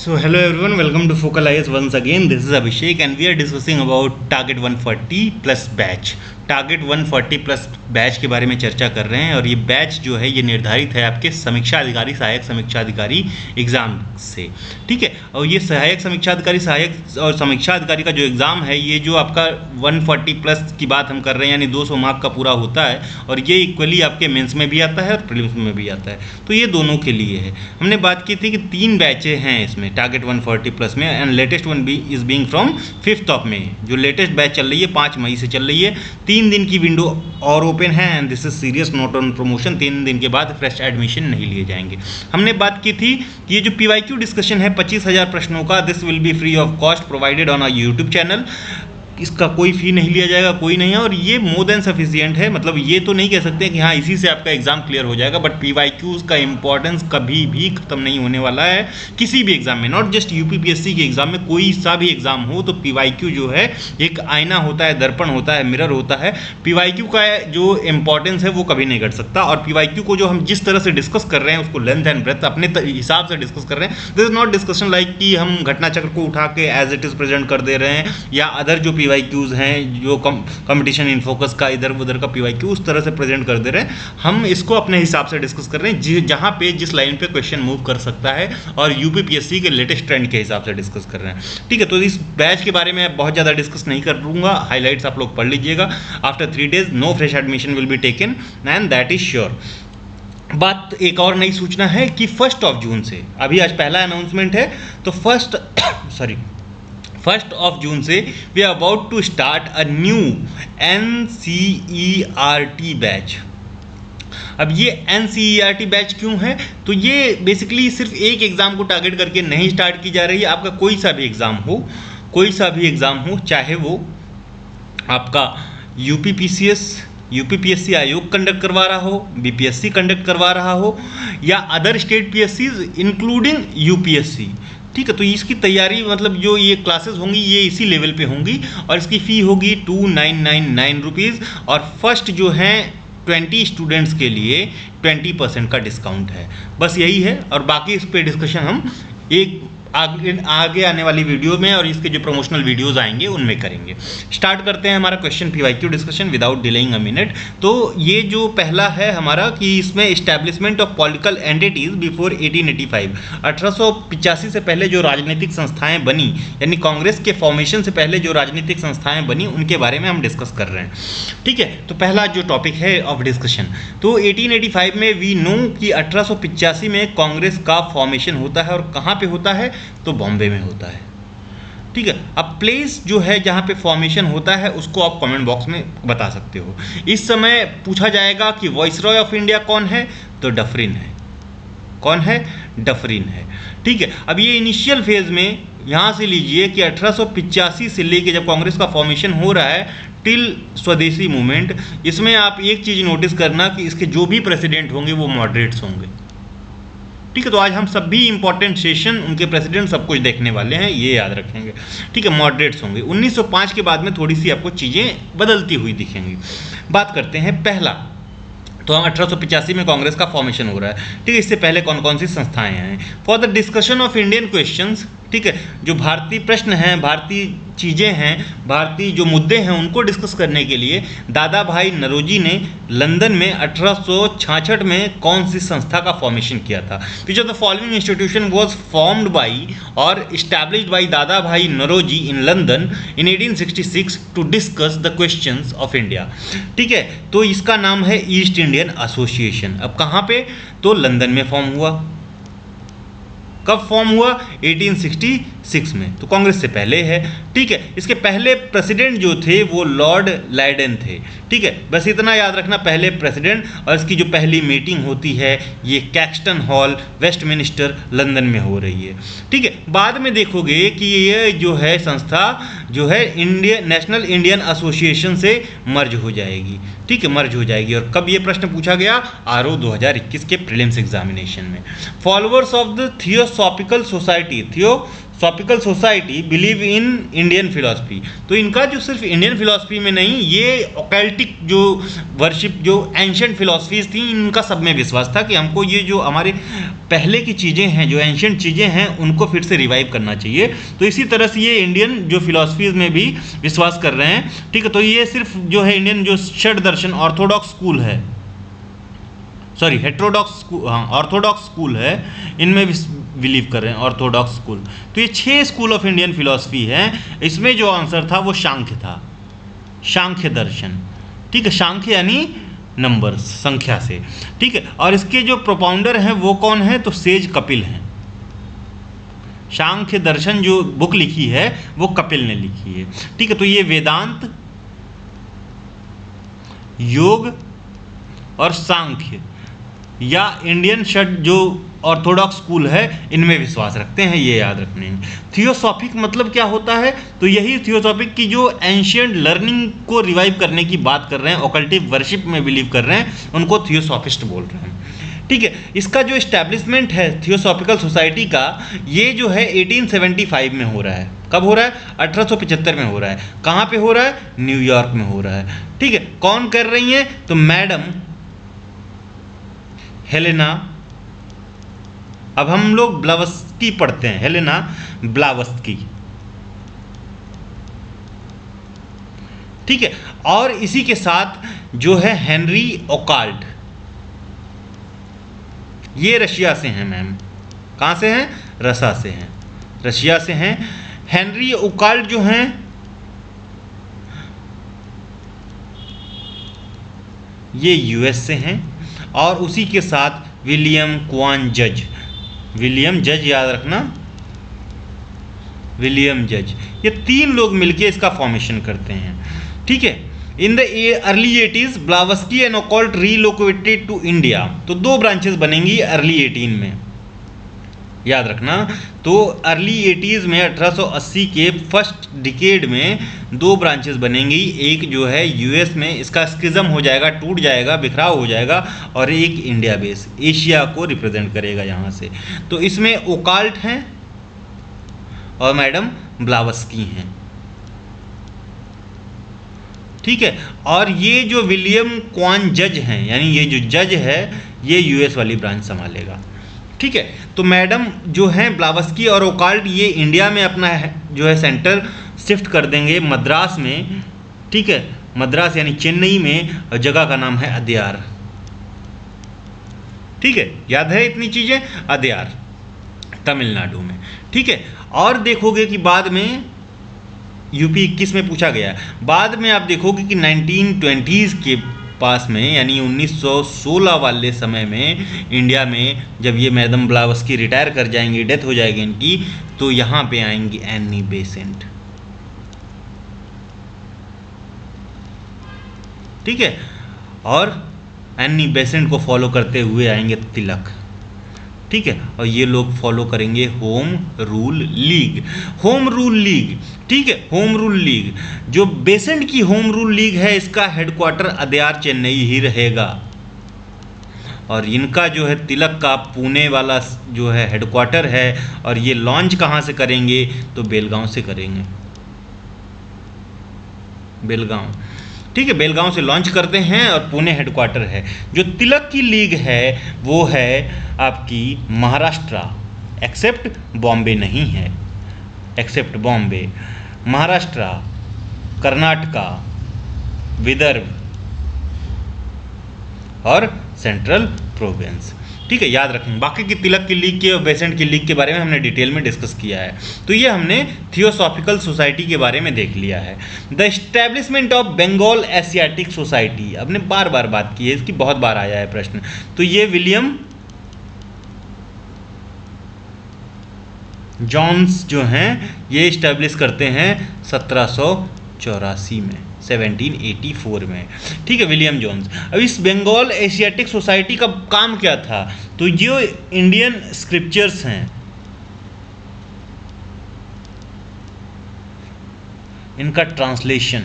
So hello everyone, welcome to Focal IS once again. This is Abhishek and we are discussing about Target 140 plus batch. Target 140 plus batch के बारे में चर्चा कर रहे हैं और ये बैच जो है ये निर्धारित है आपके समीक्षा अधिकारी सहायक समीक्षा अधिकारी एग्ज़ाम से, ठीक है। और ये सहायक समीक्षा और समीक्षा अधिकारी का जो एग्ज़ाम है ये जो आपका 140 प्लस की बात हम कर रहे हैं यानी 200 मार्क का पूरा होता है और ये इक्वली आपके मेंस में भी आता है और प्रीलिम्स में भी आता है, तो ये दोनों के लिए है। हमने बात की थी कि 3 बैचें हैं इसमें टारगेट 140 प्लस में and latest one B is being from 5 मई। जो लेटेस्ट बैच चल रही है 5 मई से चल रही है। 3 दिन की विंडो और ओपन है and this is serious note on promotion. 3 दिन के बाद फ्रेश एडमिशन नहीं लिए जाएंगे। हमने बात की थी कि ये जो PYQ डिस्कशन है 25,000 प्रश्नों का, this will be free of cost provided on our YouTube channel. इसका कोई फ़ी नहीं लिया जाएगा, कोई नहीं है और ये मोर देन सफिशिएंट है। मतलब ये तो नहीं कह सकते कि हाँ इसी से आपका एग्ज़ाम क्लियर हो जाएगा, बट PYQs का इंपॉर्टेंस कभी भी ख़त्म नहीं होने वाला है किसी भी एग्ज़ाम में, नॉट जस्ट UPPSC के एग्ज़ाम में, कोई सा भी एग्ज़ाम हो तो PYQ जो है एक आईना होता है, दर्पण होता है, मिरर होता है। PYQ का जो इंपॉर्टेंस है वो कभी नहीं घट सकता और PYQ को जो हम जिस तरह से डिस्कस कर रहे हैं उसको लेंथ एंड ब्रेथ अपने हिसाब से डिस्कस कर रहे हैं। This is not discussion like कि हम घटना चक्र को उठा के एज इट इज़ प्रेजेंट कर दे रहे हैं या अदर जो PYQs हैं जो कंपटीशन इन फोकस का इधर उधर का PYQ उस तरह से प्रेजेंट कर दे रहे हैं। हम इसको अपने हिसाब से डिस्कस कर रहे हैं जहां पे जिस लाइन पे क्वेश्चन मूव कर सकता है और UPPSC के लेटेस्ट ट्रेंड के हिसाब से डिस्कस कर रहे हैं, ठीक है। तो इस बैच के बारे में बहुत ज़्यादा डिस्कस नहीं कर लूँगा, हाईलाइट्स आप लोग पढ़ लीजिएगा। After 3 days no fresh admission will be taken and that is sure. बात एक और नई सूचना है कि 1 जून से, अभी आज पहला अनाउंसमेंट है, तो 1 जून से we are about to start a new NCERT batch. अब ये NCERT बैच क्यों है, तो ये बेसिकली सिर्फ एक एग्ज़ाम को टारगेट करके नहीं स्टार्ट की जा रही है। आपका कोई सा भी एग्ज़ाम हो, चाहे वो आपका UPPSC आयोग कंडक्ट करवा रहा हो, BPSC कंडक्ट करवा रहा हो या other state PSCs including UPSC, ठीक है। तो इसकी तैयारी मतलब जो ये क्लासेस होंगी ये इसी लेवल पे होंगी और इसकी फ़ी होगी 2999 रुपीज़ और फर्स्ट जो है 20 स्टूडेंट्स के लिए 20% का डिस्काउंट है। बस यही है और बाकी इस पे डिस्कशन हम एक आगे आने वाली वीडियो में और इसके जो प्रमोशनल वीडियोस आएंगे उनमें करेंगे। स्टार्ट करते हैं हमारा question PYQ discussion without delaying a minute. तो ये जो पहला है हमारा कि इसमें establishment of political entities before 1885, 1885 से पहले जो राजनीतिक संस्थाएं बनी यानी कांग्रेस के फॉर्मेशन से पहले जो राजनीतिक संस्थाएं बनी उनके बारे में हम डिस्कस कर रहे हैं, ठीक है। तो पहला जो टॉपिक है ऑफ डिस्कशन, तो 1885 में वी नो कि 1885 में कांग्रेस का फॉर्मेशन होता है और कहाँ पे होता है, तो बॉम्बे में होता है, ठीक है। अब प्लेस जो है जहाँ पे फॉर्मेशन होता है उसको आप कमेंट बॉक्स में बता सकते हो। इस समय पूछा जाएगा कि वॉइसरॉय ऑफ इंडिया कौन है, तो डफरिन है। कौन है, डफरिन है, ठीक है। अब ये इनिशियल फेज में यहाँ से लीजिए कि 1885 से लेके जब कांग्रेस का फॉर्मेशन हो रहा है टिल स्वदेशी मूवमेंट, इसमें आप एक चीज़ नोटिस करना कि इसके जो भी प्रेसिडेंट होंगे वो मॉडरेट्स होंगे, ठीक है। तो आज हम सभी इंपॉर्टेंट सेशन उनके प्रेसिडेंट सब कुछ देखने वाले हैं, ये याद रखेंगे, ठीक है। मॉडरेट्स होंगे। 1905 के बाद में थोड़ी सी आपको चीज़ें बदलती हुई दिखेंगी। बात करते हैं पहला, तो हम 1885 में कांग्रेस का फॉर्मेशन हो रहा है, ठीक है। इससे पहले कौन कौन सी संस्थाएं हैं, for the discussion of Indian questions, ठीक है। जो भारतीय प्रश्न हैं, भारतीय चीज़ें हैं, भारतीय जो मुद्दे हैं उनको डिस्कस करने के लिए दादा भाई नौरोजी ने लंदन में 1866 में कौन सी संस्था का फॉर्मेशन किया था। Which of the following institution was formed by और established by Dadabhai Naoroji in London in 1866 to discuss the questions of India, ठीक है। तो इसका नाम है ईस्ट इंडियन एसोसिएशन। अब कहाँ पे, तो लंदन में फॉर्म हुआ। कब फॉर्म हुआ, 1866 में, तो कांग्रेस से पहले है, ठीक है। इसके पहले प्रेसिडेंट जो थे वो लॉर्ड लाइडेन थे, ठीक है। बस इतना याद रखना, पहले प्रेसिडेंट। और इसकी जो पहली मीटिंग होती है ये कैक्सटन हॉल वेस्टमिनिस्टर लंदन में हो रही है, ठीक है। बाद में देखोगे कि ये जो है संस्था जो है नेशनल इंडियन एसोसिएशन से मर्ज हो जाएगी, ठीक है, मर्ज हो जाएगी। और कब ये प्रश्न पूछा गया, RO 2021 के प्रीलिम्स एग्जामिनेशन में। Followers of the theosophical society, theosophical society believe in Indian philosophy. तो इनका जो सिर्फ इंडियन फिलॉसफी में नहीं, ये ऑकल्टिक जो वर्शिप, जो एंशियंट फिलॉसफीज थी, इनका सब में विश्वास था कि हमको ये जो हमारे पहले की चीज़ें हैं, जो एंशियंट चीज़ें हैं, उनको फिर से रिवाइव करना चाहिए। तो इसी तरह से ये इंडियन जो फिलॉसफीज में भी विश्वास कर रहे हैं। ठीक है, तो ये सिर्फ जो है इंडियन जो षड दर्शन ऑर्थोडॉक्स स्कूल है, सॉरी हेट्रोडॉक्स, हाँ ऑर्थोडॉक्स स्कूल है, इनमें बिलीव कर रहे हैं, ऑर्थोडॉक्स स्कूल। तो ये 6 स्कूल ऑफ इंडियन फिलॉसफी है। इसमें जो आंसर था वो शांख्य था, शांख्य दर्शन। ठीक है, शांख्य यानी नंबर्स, संख्या से। ठीक है, और इसके जो प्रोपाउंडर हैं वो कौन है, तो सेज कपिल हैं। शांख्य दर्शन जो बुक लिखी है वो कपिल ने लिखी है। ठीक है, तो ये वेदांत, योग और सांख्य या इंडियन षड जो ऑर्थोडॉक्स स्कूल है, इनमें विश्वास रखते हैं, ये याद रखने हैं। थियोसॉफिक मतलब क्या होता है, तो यही थियोसॉफिक की जो एंशियंट लर्निंग को रिवाइव करने की बात कर रहे हैं, ऑकल्टिव वर्शिप में बिलीव कर रहे हैं, उनको थियोसॉफिस्ट बोल रहे हैं। ठीक है, इसका जो इस्टेब्लिशमेंट है थियोसॉफिकल सोसाइटी का, ये जो है 1875 में हो रहा है। कब हो रहा है, 1875 में हो रहा है। कहाँ पे हो रहा है, न्यूयॉर्क में हो रहा है। ठीक है, कौन कर रही हैं, तो मैडम हेलेना, अब हम लोग ब्लावस्की पढ़ते हैं, हेलेना ब्लावस्की। ठीक है, और इसी के साथ जो है हेनरी ओकाल्ट, ये रशिया से हैं मैम। कहाँ से हैं, रसा से हैं, रशिया से हैं। हेनरी ओकाल्ट जो हैं ये यूएस से हैं। और उसी के साथ विलियम क्वान जज, विलियम जज याद रखना, विलियम जज, ये 3 लोग मिलके इसका फॉर्मेशन करते हैं। ठीक है, in the early 80s Blavatsky and ओकाल्ट रीलोकेटेड टू इंडिया। तो 2 ब्रांचेस बनेंगी अर्ली 18 में, याद रखना। तो अर्ली 80s में 1880 के फर्स्ट डिकेड में 2 ब्रांचेस बनेंगी। एक जो है यूएस में, इसका स्किज्म हो जाएगा, टूट जाएगा, बिखराव हो जाएगा, और एक इंडिया बेस, एशिया को रिप्रेजेंट करेगा यहाँ से। तो इसमें ओकाल्ट हैं और मैडम ब्लावस्की हैं। ठीक है, और ये जो विलियम क्वान जज हैं, यानी ये जो जज है, ये यूएस वाली ब्रांच संभालेगा। ठीक है, तो मैडम जो हैं ब्लावस्की और ओकाल्ट, ये इंडिया में अपना जो है सेंटर शिफ्ट कर देंगे मद्रास में। ठीक है, मद्रास यानी चेन्नई में, और जगह का नाम है अदयार। ठीक है, याद है इतनी चीज़ें, अदयार तमिलनाडु में। ठीक है, और देखोगे कि बाद में यूपी 21 में पूछा गया। बाद में आप देखोगे कि 1920s के पास में, यानी 1916 वाले समय में इंडिया में, जब ये मैडम ब्लावस्की रिटायर कर जाएंगी, डेथ हो जाएगी इनकी, तो यहाँ पे आएंगी एनी बेसेंट। ठीक है, और एनी बेसेंट को फॉलो करते हुए आएंगे तिलक। ठीक है, और ये लोग फॉलो करेंगे home rule league, home rule league. ठीक है, होम रूल लीग, जो बेसेंट की होम रूल लीग है, इसका हेडक्वार्टर अदयार चेन्नई ही रहेगा। और इनका जो है तिलक का पुणे वाला जो है हेडक्वार्टर है। और ये लॉन्च कहाँ से करेंगे, तो बेलगांव से करेंगे, बेलगांव। ठीक है, बेलगांव से लॉन्च करते हैं और पुणे हेडक्वार्टर है। जो तिलक की लीग है वो है आपकी महाराष्ट्र, एक्सेप्ट बॉम्बे नहीं है, एक्सेप्ट बॉम्बे, महाराष्ट्र, कर्नाटका, विदर्भ और सेंट्रल प्रोविंस। ठीक है, याद रखें। बाकी की तिलक की लीग के और बेसेंट की लीग के बारे में हमने डिटेल में डिस्कस किया है। तो ये हमने थियोसॉफिकल सोसाइटी के बारे में देख लिया है। The establishment of Bengal Asiatic Society, हमने बार बार बात की है इसकी, बहुत बार आया है प्रश्न। तो ये विलियम जॉन्स जो हैं, ये इस्टेब्लिश करते हैं 1784 में, 1784 में। ठीक है, विलियम जोन्स। अब इस बंगाल एशियाटिक सोसाइटी का काम क्या था, तो जो इंडियन स्क्रिप्चर्स हैं, इनका ट्रांसलेशन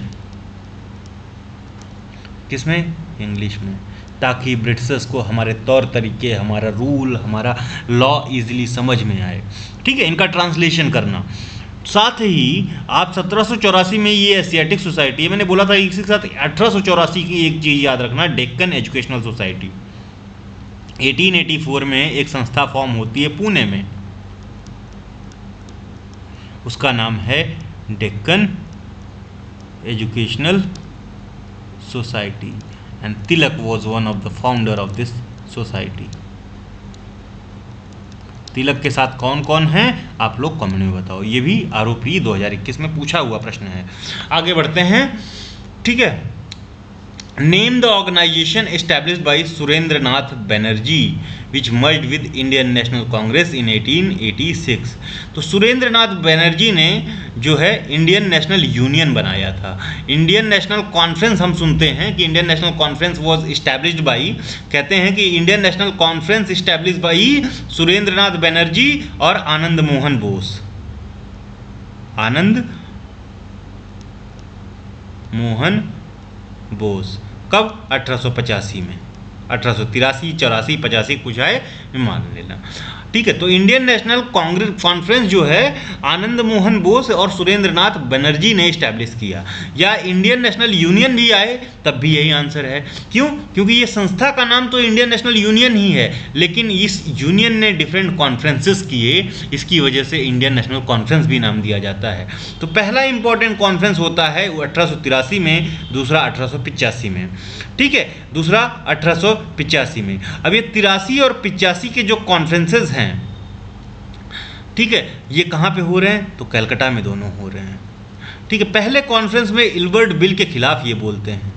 किसमें, इंग्लिश में, ताकि ब्रिटिशर्स को हमारे तौर तरीके, हमारा रूल, हमारा लॉ ईजिली समझ में आए। ठीक है, इनका ट्रांसलेशन करना। साथ ही आप 1784 में ये एशियाटिक सोसाइटी है, मैंने बोला था इसी के साथ 1884 की एक चीज़ याद रखना, डेक्कन एजुकेशनल सोसाइटी। 1884 में एक संस्था फॉर्म होती है पुणे में, उसका नाम है Deccan educational society and Tilak was one of the founder of this society. Tilak के साथ कौन कौन है आप लोग कमेंट में बताओ, ये भी आरओपी 2021 में पूछा हुआ प्रश्न है। आगे बढ़ते हैं। ठीक है, name the organisation established by Surendra Nath Banerjee which merged with Indian national Congress in 1886। तो सुरेंद्र नाथ बनर्जी ने जो है इंडियन नेशनल यूनियन बनाया था। इंडियन नेशनल कॉन्फ्रेंस हम सुनते हैं कि Indian National Conference was established by, कहते हैं कि Indian National Conference established by Surendra Nath Banerjee और आनंद मोहन बोस। आनंद मोहन बोस कब? 1885 में। 1883, 84, 85 कुछ आए मान लेना। ठीक है, तो इंडियन नेशनल कांग्रेस कॉन्फ्रेंस जो है आनंद मोहन बोस और सुरेंद्र नाथ बनर्जी ने इस्टेब्लिश किया, या इंडियन नेशनल यूनियन भी आए तब भी यही आंसर है। क्यों? क्योंकि ये संस्था का नाम तो इंडियन नेशनल यूनियन ही है, लेकिन इस यूनियन ने डिफरेंट कॉन्फ्रेंसेस किए, इसकी वजह से इंडियन नेशनल कॉन्फ्रेंस भी नाम दिया जाता है। तो पहला इंपॉर्टेंट कॉन्फ्रेंस होता है 1883 में, दूसरा 1885 में। ठीक है, दूसरा 1885 में। अब ये 83 और 85 के जो कॉन्फ्रेंसेस हैं, ठीक है, ये कहाँ पे हो रहे हैं? तो कलकत्ता में दोनों हो रहे हैं। ठीक है, पहले कॉन्फ्रेंस में इल्बर्ट बिल के खिलाफ ये बोलते हैं।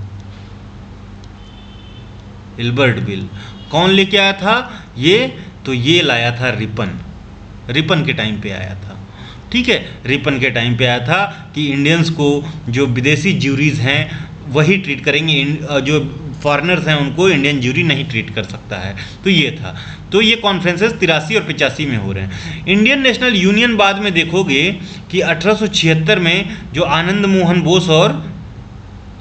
इल्बर्ट बिल कौन लेके आया था? ये लाया था रिपन के टाइम पे आया था। ठीक है, रिपन के टाइम पे आया था कि इंडियंस को जो विदेशी ज्यूरीज हैं वही ट्रीट करेंगे, जो फॉरेनर्स हैं उनको इंडियन ज्यूरी नहीं ट्रीट कर सकता है। तो ये था। तो ये कॉन्फ्रेंसेस 83 और 85 में हो रहे हैं। इंडियन नेशनल यूनियन बाद में देखोगे कि 1876 में जो आनंद मोहन बोस और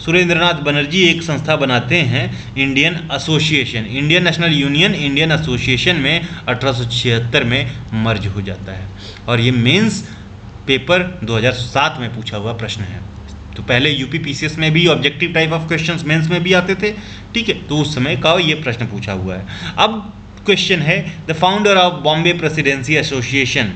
सुरेंद्रनाथ बनर्जी एक संस्था बनाते हैं, Indian association. Indian national union Indian association में 1876 में मर्ज हो जाता है। और ये मेंस पेपर 2007 में पूछा हुआ प्रश्न है। तो पहले यूपीपीसीएस में भी objective type of questions mains में भी आते थे। ठीक है, तो उस समय का ये प्रश्न पूछा हुआ है। अब क्वेश्चन है the founder of Bombay Presidency association.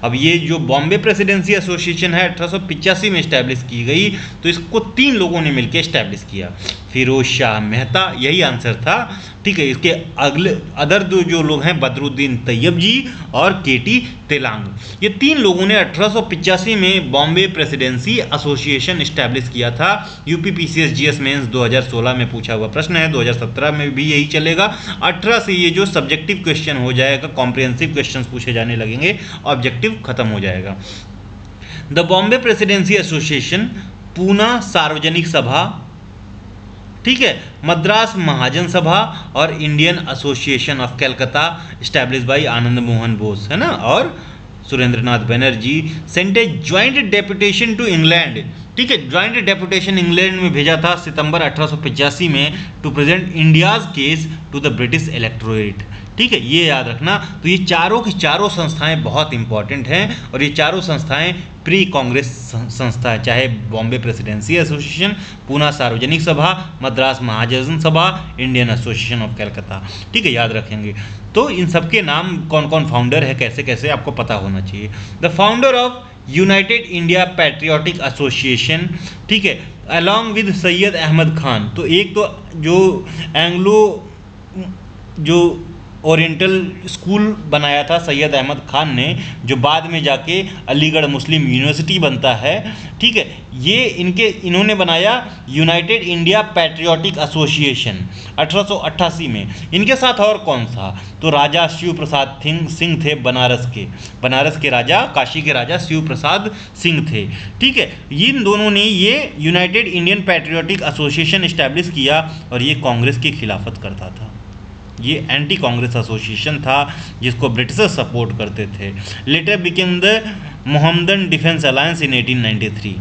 अब ये जो बॉम्बे प्रेसिडेंसी एसोसिएशन है 1885 में इस्टेब्लिश की गई, तो इसको 3 लोगों ने मिलकर इस्टेब्लिश किया। फिरोज शाह मेहता, यही आंसर था। ठीक है, इसके अगले अदर दो जो लोग हैं बदरुद्दीन तैयब जी और केटी तेलांग, ये 3 लोगों ने 1885 में बॉम्बे प्रेसिडेंसी एसोसिएशन इस्टेब्लिश किया था। यूपीपीसीएस जीएस मेंस 2016 में पूछा हुआ प्रश्न है, 2017 में भी यही चलेगा। 18 से ये जो सब्जेक्टिव क्वेश्चन हो जाएगा, कॉम्प्रिहेंसिव क्वेश्चन पूछे जाने लगेंगे, ऑब्जेक्टिव खत्म हो जाएगा। The Bombay Presidency Association, Poona Sarvajanik Sabha, ठीक है, मद्रास महाजन सभा और Indian Association of Calcutta establish by Anand Mohan Bose, है ना, और Surendranath Banerjee sent a joint deputation to England. ठीक है, ज्वाइंट डेपुटेशन इंग्लैंड में भेजा था सितंबर 1885 में to present India's case to the British electorate. ठीक है, ये याद रखना। तो ये चारों की चारों संस्थाएं बहुत इंपॉर्टेंट हैं और ये चारों संस्थाएं प्री कांग्रेस संस्था है, चाहे बॉम्बे प्रेसिडेंसी एसोसिएशन, पूना सार्वजनिक सभा, मद्रास महाजन सभा, इंडियन एसोसिएशन ऑफ कलकत्ता। ठीक है, याद रखेंगे। तो इन सबके नाम कौन कौन फाउंडर है, कैसे कैसे आपको पता होना चाहिए। The founder of United India patriotic association, ठीक है, अलॉन्ग विद सैयद अहमद खान। तो एक तो जो एंग्लो जो ओरिएंटल स्कूल बनाया था सैयद अहमद खान ने, जो बाद में जाके अलीगढ़ मुस्लिम यूनिवर्सिटी बनता है। ठीक है, ये इन्होंने बनाया यूनाइटेड इंडिया पैट्रियोटिक एसोसिएशन 1888 में। इनके साथ और कौन सा? तो राजा शिव प्रसाद सिंह थे, बनारस के राजा, काशी के राजा शिव प्रसाद सिंह थे। ठीक है, इन दोनों ने ये United Indian patriotic association establish किया और ये कांग्रेस की खिलाफत करता था। ये एंटी कांग्रेस एसोसिएशन था जिसको ब्रिटिशर्स सपोर्ट करते थे। Letter became the Mohammedan defence alliance इन 1893।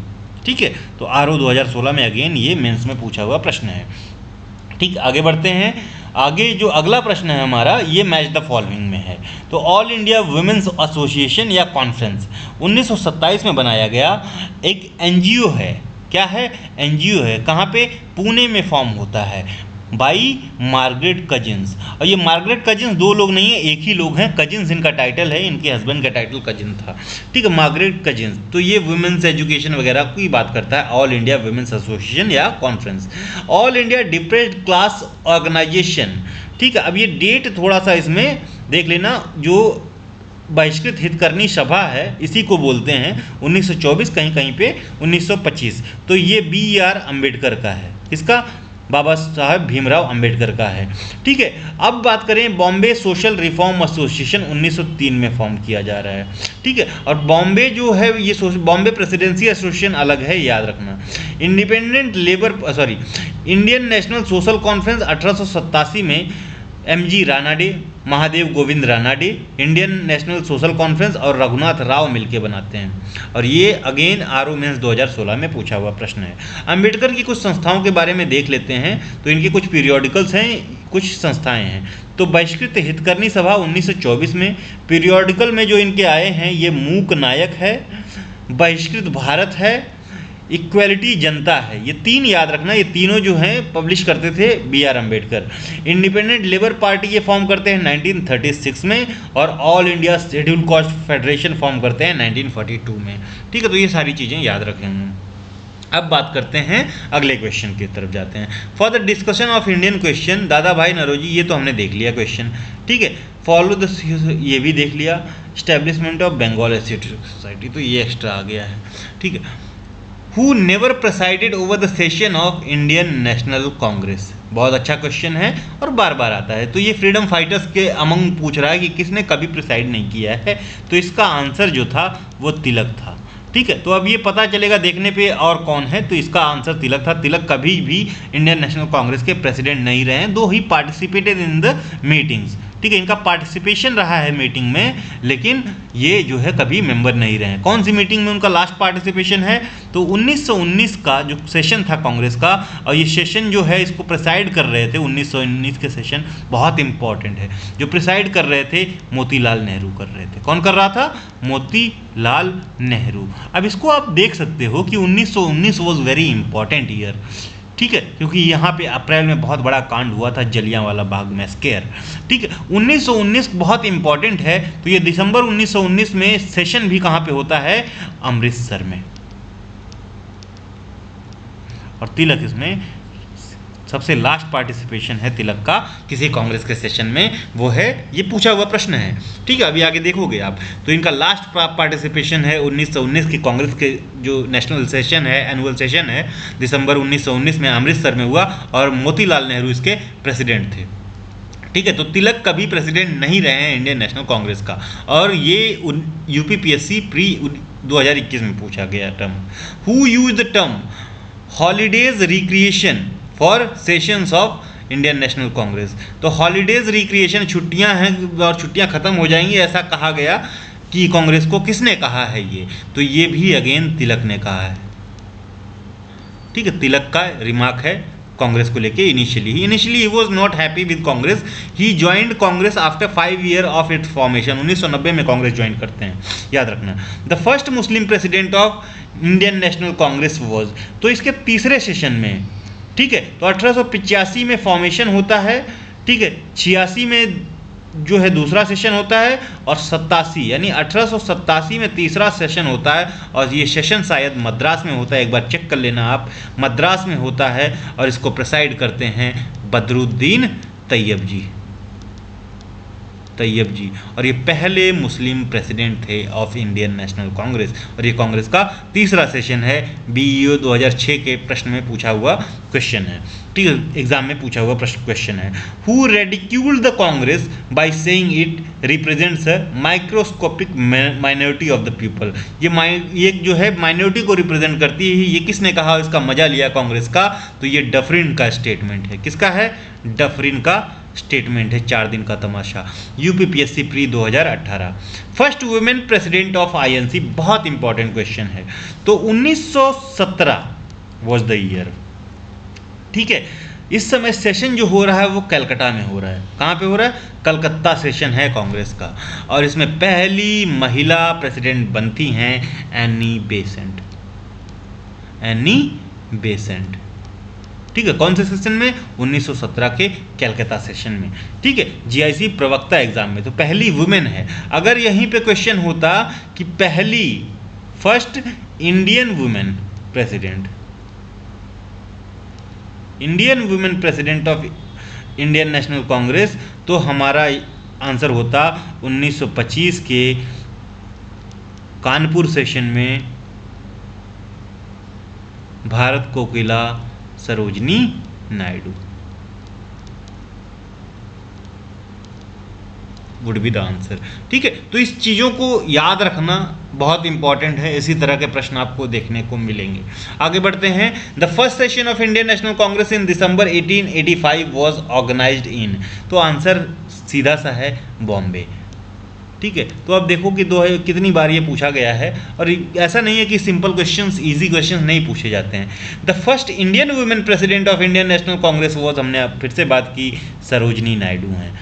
ठीक है, तो आरओ 2016 में अगेन ये मेंस में पूछा हुआ प्रश्न है। ठीक, आगे बढ़ते हैं। आगे जो अगला प्रश्न है हमारा, ये मैच द फॉलोइंग में है। तो ऑल इंडिया वुमेन्स एसोसिएशन या कॉन्फ्रेंस 1927 में बनाया गया एक एनजीओ है। क्या है? एनजीओ है। कहाँ पे? पुणे में फॉर्म होता है बाई मार्गरेट कजिन्स। और ये मार्गरेट कजिन्स दो लोग नहीं है, एक ही लोग हैं। कजिन्स इनका टाइटल है, इनके हस्बैंड का टाइटल कजिन था। ठीक है, मार्गरेट कजिन्स। तो ये वुमेन्स एजुकेशन वगैरह की बात करता है, ऑल इंडिया वुमेन्स एसोसिएशन या conference. All India Depressed Class Organisation. ठीक है, अब ये डेट थोड़ा सा इसमें देख लेना, जो बहिष्कृत हितकर्मी सभा है इसी को बोलते हैं। 1924, कहीं कहीं पे 1925। तो ये BR अम्बेडकर का है। किसका? बाबा साहब भीमराव अंबेडकर का है। ठीक है, अब बात करें बॉम्बे सोशल रिफॉर्म एसोसिएशन 1903 में फॉर्म किया जा रहा है। ठीक है, और बॉम्बे जो है ये बॉम्बे प्रेसिडेंसी एसोसिएशन अलग है, याद रखना। इंडियन नेशनल सोशल कॉन्फ्रेंस 1887 में MG Ranade, Mahadev Govind Ranade, Indian national social conference और रघुनाथ राव मिलके बनाते हैं। और ये अगेन RO मेंस 2016 में पूछा हुआ प्रश्न है। अंबेडकर की कुछ संस्थाओं के बारे में देख लेते हैं। तो इनके कुछ पीरियोडिकल्स हैं, कुछ संस्थाएं हैं। तो बहिष्कृत हितकर्मी सभा 1924 में। पीरियोडिकल में जो इनके आए हैं, ये मूक नायक है, बहिष्कृत भारत है, इक्वलिटी जनता है। ये तीन याद रखना, ये तीनों जो हैं पब्लिश करते थे BR Ambedkar. Independent labour party ये फॉर्म करते हैं 1936 में, और all India schedule caste federation form करते हैं 1942 में। ठीक है, तो ये सारी चीज़ें याद रखेंगे। अब बात करते हैं अगले क्वेश्चन की तरफ जाते हैं। For the discussion of Indian question, दादा भाई नरोजी, ये तो हमने देख लिया क्वेश्चन। ठीक है, फॉलो द, ये भी देख लिया। Establishment of Bengal associated society, तो ये एक्स्ट्रा आ गया है। ठीक है, Who never presided over the session of Indian National Congress? बहुत अच्छा क्वेश्चन है और बार बार आता है। तो ये फ्रीडम फाइटर्स के अमंग पूछ रहा है कि किसने कभी प्रिसाइड नहीं किया है। तो इसका आंसर जो था वो तिलक था। ठीक है, तो अब ये पता चलेगा देखने पे और कौन है। तो इसका आंसर तिलक था। तिलक कभी भी इंडियन नेशनल कांग्रेस के प्रेसिडेंट नहीं रहे हैं, दो ही पार्टिसिपेटेड इन द मीटिंग्स। ठीक है, इनका पार्टिसिपेशन रहा है मीटिंग में, लेकिन ये जो है कभी मेंबर नहीं रहे हैं। कौन सी मीटिंग में उनका लास्ट पार्टिसिपेशन है? तो 1919 का जो सेशन था कांग्रेस का, और ये सेशन जो है इसको प्रिसाइड कर रहे थे। 1919 के सेशन बहुत इंपॉर्टेंट है। जो प्रिसाइड कर रहे थे मोतीलाल नेहरू कर रहे थे। कौन कर रहा था? मोतीलाल नेहरू। अब इसको आप देख सकते हो कि 1919 वॉज वेरी इंपॉर्टेंट ईयर। ठीक है, क्योंकि यहाँ पे अप्रैल में बहुत बड़ा कांड हुआ था, जलियांवाला बाग मैस्केयर। ठीक है, 1919 बहुत इंपॉर्टेंट है। तो ये दिसंबर 1919 में सेशन भी कहाँ पे होता है? अमृतसर में। और तिलक इसमें सबसे लास्ट पार्टिसिपेशन है तिलक का किसी कांग्रेस के सेशन में, वो है, ये पूछा हुआ प्रश्न है। ठीक है, अभी आगे देखोगे आप। तो इनका लास्ट पार्टिसिपेशन है 1919 की कांग्रेस के जो नेशनल सेशन है, एनुअल सेशन है, दिसंबर 1919 में अमृतसर में हुआ, और मोतीलाल नेहरू इसके प्रेसिडेंट थे। ठीक है, तो तिलक कभी प्रेसिडेंट नहीं रहे हैं इंडियन नेशनल कांग्रेस का। और ये UPPSC प्री 2021 में पूछा गया term. Who use the term holidays recreation for sessions of Indian national Congress? तो हॉलीडेज रिक्रिएशन, छुट्टियां हैं और छुट्टियां खत्म हो जाएंगी, ऐसा कहा गया कि कांग्रेस को। किसने कहा है ये? तो ये भी अगेन तिलक ने कहा है। ठीक है, तिलक का रिमार्क है कांग्रेस को लेके। Initially he was not happy with Congress. He joined Congress after 5 year of its formation. 1990 में कांग्रेस ज्वाइन करते हैं, याद रखना। The first Muslim president of Indian national Congress was, तो इसके तीसरे सेशन में। ठीक है, तो 1885 में फॉर्मेशन होता है। ठीक है, 86 में जो है दूसरा सेशन होता है, और 87 यानी 1887 में तीसरा सेशन होता है। और ये सेशन शायद मद्रास में होता है, एक बार चेक कर लेना आप, मद्रास में होता है। और इसको प्रेसाइड करते हैं बदरुद्दीन तैयब जी। और ये पहले मुस्लिम प्रेसिडेंट थे ऑफ इंडियन नेशनल कांग्रेस। और ये कांग्रेस का तीसरा सेशन है। BEO 2006 के प्रश्न में पूछा हुआ क्वेश्चन है। ठीक है, एग्जाम में पूछा हुआ प्रश्न क्वेश्चन है। Who ridiculed the Congress by saying it represents a microscopic minority of the people? ये जो है माइनॉरिटी को रिप्रेजेंट करती है। ये किसने कहा, इसका मजा लिया कांग्रेस का? तो ये डफरिन का स्टेटमेंट है। किसका है? डफरिन का स्टेटमेंट है। 4 दिन का तमाशा। UPPSC pre 2018। First women president of INC, बहुत इंपॉर्टेंट क्वेश्चन है। तो 1917 वॉज द ईयर। ठीक है, इस समय सेशन जो हो रहा है वो कलकत्ता में हो रहा है। कहाँ पे हो रहा है? कलकत्ता सेशन है कांग्रेस का, और इसमें पहली महिला प्रेसिडेंट बनती हैं एनी बेसेंट। एनी बेसेंट, ठीक है। कौन से सेशन में? 1917 के कलकत्ता सेशन में, ठीक है। जीआईसी प्रवक्ता एग्जाम में तो पहली वुमेन है। अगर यहीं पे क्वेश्चन होता कि पहली first Indian women president, Indian women president of Indian national Congress, तो हमारा आंसर होता 1925 के कानपुर सेशन में Bharat Kokila Sarojini Naidu would be the answer, ठीक है। तो इस चीज़ों को याद रखना बहुत इंपॉर्टेंट है, इसी तरह के प्रश्न आपको देखने को मिलेंगे। आगे बढ़ते हैं। The first session of Indian national Congress in December 1885 was organised in, तो आंसर सीधा सा है बॉम्बे, ठीक है। तो अब देखो कि कितनी बार ये पूछा गया है, और ऐसा नहीं है कि सिंपल क्वेश्चंस, इजी क्वेश्चंस नहीं पूछे जाते हैं। The first Indian women president of Indian national Congress was, हमने फिर से बात की, सरोजनी नायडू हैं,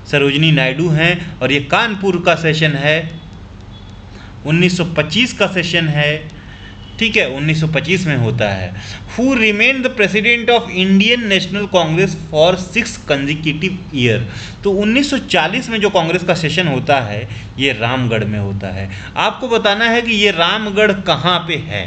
सरोजनी नायडू हैं, और ये कानपुर का सेशन है, 1925 का सेशन है, ठीक है, 1925 में होता है। Who remain the president of Indian national Congress for 6 consecutive year, तो 1940 में जो कांग्रेस का सेशन होता है ये रामगढ़ में होता है। आपको बताना है कि ये रामगढ़ कहाँ पे है,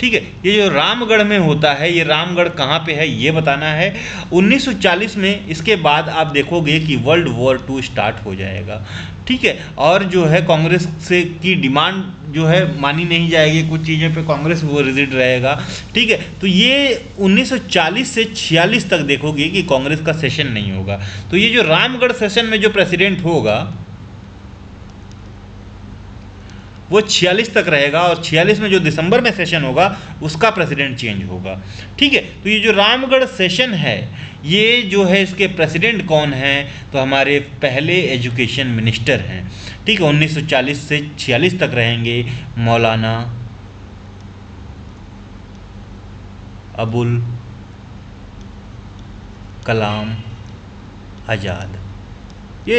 ठीक है। ये जो रामगढ़ में होता है, ये रामगढ़ कहाँ पे है ये बताना है। 1940 में, इसके बाद आप देखोगे कि वर्ल्ड वॉर 2 स्टार्ट हो जाएगा, ठीक है। और जो है कांग्रेस से की डिमांड जो है मानी नहीं जाएगी, कुछ चीज़ों पे कांग्रेस वो रिजिड रहेगा, ठीक है। तो ये 1940 से 46 तक देखोगे कि कांग्रेस का सेशन नहीं होगा। तो ये जो रामगढ़ सेशन में जो प्रेसिडेंट होगा वो 46 तक रहेगा, और 46 में जो दिसंबर में सेशन होगा उसका प्रेसिडेंट चेंज होगा, ठीक है। तो ये जो रामगढ़ सेशन है, ये जो है इसके प्रेसिडेंट कौन हैं, तो हमारे पहले एजुकेशन मिनिस्टर हैं, ठीक है। 1940 से 46 तक रहेंगे मौलाना अबुल कलाम आज़ाद। ये